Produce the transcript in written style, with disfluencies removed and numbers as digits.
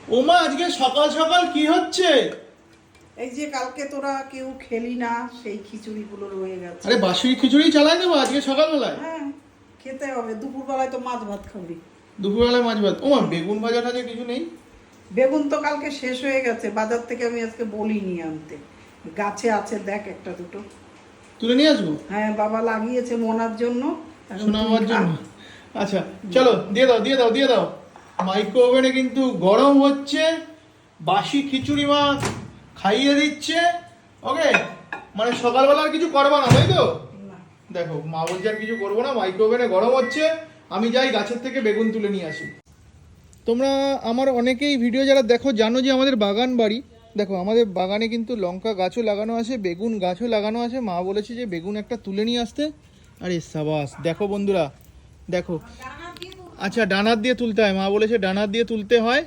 ওমা আজকে সকাল সকাল কি হচ্ছে? এই যে কালকে তোরা কেউ খেলি না, সেই খিচুড়িগুলো রয়ে গেছে। আরে বাসি খিচুড়ি চালাই দেবো আজকে সকালবেলায়? হ্যাঁ, খেতে হবে। দুপুরবেলায় তো মাছ ভাত খাবি। দুপুরবেলায় মাছ ভাত? ওমা বেগুন ভাজা টাজা কিছু নেই? বেগুন তো কালকে শেষ হয়ে গেছে, বাজার থেকে আমি আজকে বলিনি আনতে। গাছে আছে, দেখ একটা দুটো। তুলে নিয়ে আসবো? হ্যাঁ, বাবা লাগিয়েছে মোনার জন্য। এখন শোনা তুই আমার খা। জন্য। আচ্ছা চলো দিয়ে দাও দিয়ে দাও দিয়ে দাও। মাইক্রো ওভেনে কিন্তু গরম হচ্ছে, বাসি খিচুড়ি মা খাইয়ে দিচ্ছে। ওকে, মানে সকালবেলা আর কিছু করবা না তাই তো? না। দেখো মা বলছে আর কিছু করবো না, মাইক্রো ওভেনে গরম হচ্ছে, আমি যাই গাছের থেকে বেগুন তুলে নিয়ে আসি। তোমরা আমার অনেকেই ভিডিও যারা দেখো জানো যে আমাদের বাগান বাড়ি। দেখো আমাদের বাগানে কিন্তু লঙ্কা গাছও লাগানো আছে, বেগুন গাছও লাগানো আছে। মা বলেছে যে বেগুন একটা তুলে নিয়ে আসতে। আরে সাবাস, দেখো বন্ধুরা দেখো। আচ্ছা ডানার দিয়ে তুলতে হয়, মা বলেছে ডানার দিয়ে তুলতে হয়।